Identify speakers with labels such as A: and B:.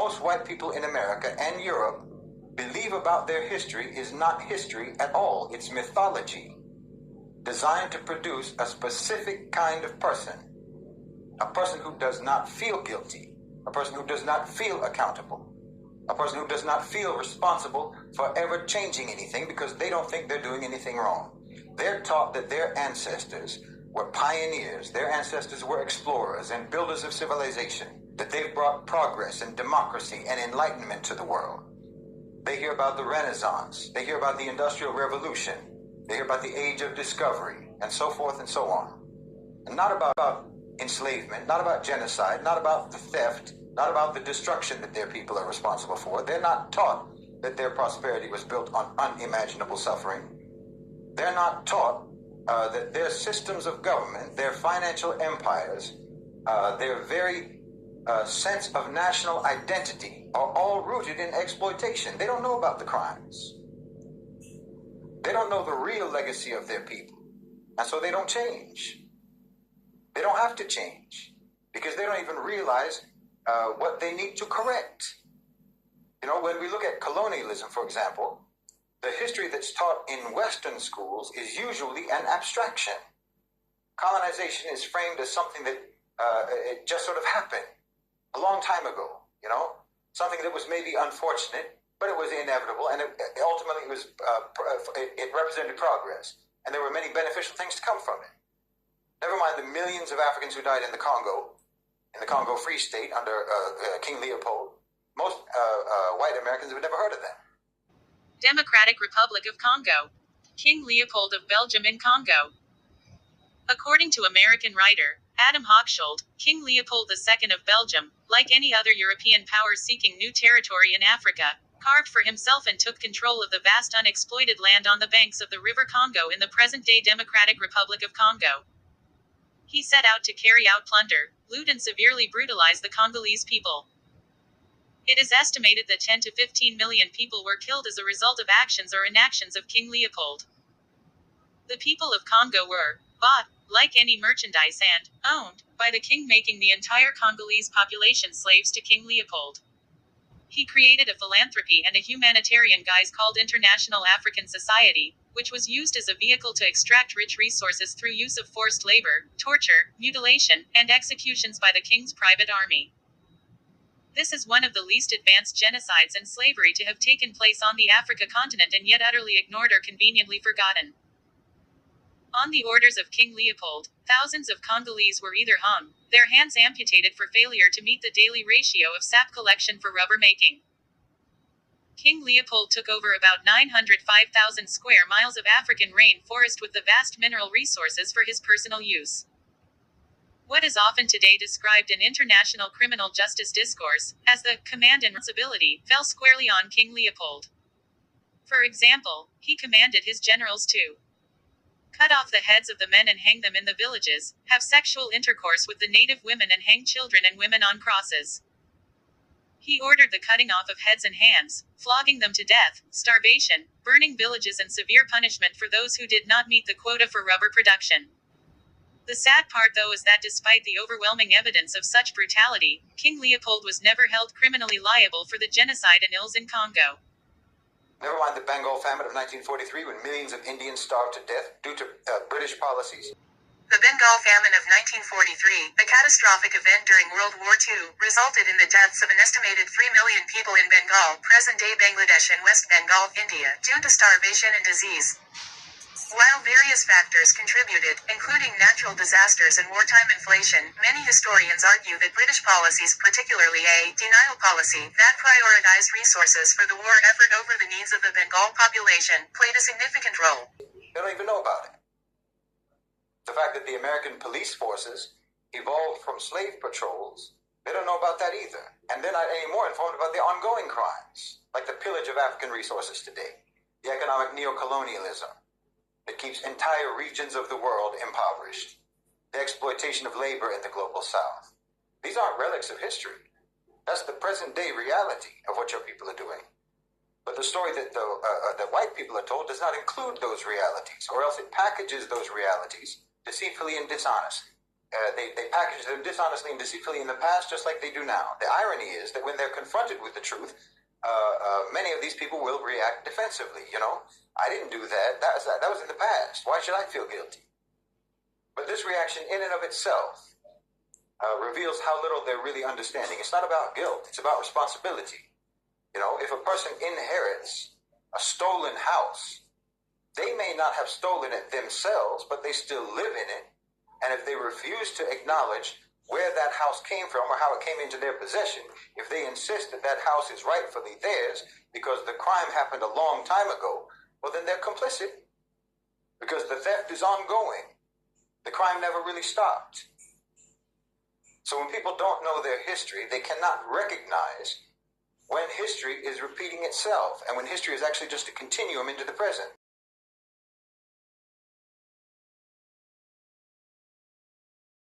A: most white people in America and Europe believe about their history is not history at all. It's mythology designed to produce a specific kind of person. A person who does not feel guilty. A person who does not feel accountable. A person who does not feel responsible for ever changing anything because they don't think they're doing anything wrong. They're taught that their ancestors were pioneers. Their ancestors were explorers and builders of civilization. That they've brought progress and democracy and enlightenment to the world. They hear about the Renaissance. They hear about the Industrial Revolution. They hear about the Age of Discovery, and so forth and so on. And not about enslavement, not about genocide, not about the theft, not about the destruction that their people are responsible for. They're not taught that their prosperity was built on unimaginable suffering. They're not taught that their systems of government, their financial empires, their very sense of national identity are all rooted in exploitation. They don't know about the crimes. They don't know the real legacy of their people. And so they don't change. They don't have to change because they don't even realize what they need to correct. You know, when we look at colonialism, for example, the history that's taught in Western schools is usually an abstraction. Colonization is framed as something that it just sort of happened a long time ago, you know, something that was maybe unfortunate, but it was inevitable, and ultimately it represented progress, and there were many beneficial things to come from it. Never mind the millions of Africans who died in the Congo Free State under King Leopold. Most white Americans have never heard of them.
B: Democratic Republic of Congo. King Leopold of Belgium in Congo. According to American writer Adam Hochschild, King Leopold II of Belgium, like any other European power seeking new territory in Africa, carved for himself and took control of the vast unexploited land on the banks of the River Congo in the present-day Democratic Republic of Congo. He set out to carry out plunder, loot and severely brutalize the Congolese people. It is estimated that 10 to 15 million people were killed as a result of actions or inactions of King Leopold. The people of Congo were bought, like any merchandise, and owned by the king, making the entire Congolese population slaves to King Leopold. He created a philanthropy and a humanitarian guise called International African Society, which was used as a vehicle to extract rich resources through use of forced labor, torture, mutilation, and executions by the king's private army. This is one of the least advanced genocides and slavery to have taken place on the Africa continent, and yet utterly ignored or conveniently forgotten. On the orders of King Leopold, thousands of Congolese were either hung, their hands amputated for failure to meet the daily ratio of sap collection for rubber making. King Leopold took over about 905,000 square miles of African rainforest with the vast mineral resources for his personal use. What is often today described in international criminal justice discourse as the command and responsibility fell squarely on King Leopold. For example, he commanded his generals to cut off the heads of the men and hang them in the villages, have sexual intercourse with the native women and hang children and women on crosses. He ordered the cutting off of heads and hands, flogging them to death, starvation, burning villages, and severe punishment for those who did not meet the quota for rubber production. The sad part, though, is that despite the overwhelming evidence of such brutality, King Leopold was never held criminally liable for the genocide and ills in Congo.
A: Never mind the Bengal famine of 1943 when millions of Indians starved to death due to British policies.
C: The Bengal famine of 1943, a catastrophic event during World War II, resulted in the deaths of an estimated 3 million people in Bengal, present-day Bangladesh and West Bengal, India, due to starvation and disease. While various factors contributed, including natural disasters and wartime inflation, many historians argue that British policies, particularly a denial policy that prioritized resources for the war effort over the needs of the Bengal population, played a significant role.
A: They don't even know about it. The fact that the American police forces evolved from slave patrols, they don't know about that either. And they're not any more informed about the ongoing crimes, like the pillage of African resources today, the economic neocolonialism that keeps entire regions of the world impoverished, the exploitation of labor in the global south. These aren't relics of history. That's the present-day reality of what your people are doing. But the story that the white people are told does not include those realities, or else it packages those realities deceitfully and dishonestly. They packaged them dishonestly and deceitfully in the past, just like they do now. The irony is that when they're confronted with the truth, many of these people will react defensively. You know, I didn't do that. That was in the past. Why should I feel guilty? But this reaction, in and of itself, reveals how little they're really understanding. It's not about guilt. It's about responsibility. You know, if a person inherits a stolen house, they may not have stolen it themselves, but they still live in it. And if they refuse to acknowledge where that house came from or how it came into their possession, if they insist that that house is rightfully theirs because the crime happened a long time ago, well, then they're complicit because the theft is ongoing. The crime never really stopped. So when people don't know their history, they cannot recognize when history is repeating itself and when history is actually just a continuum into the present.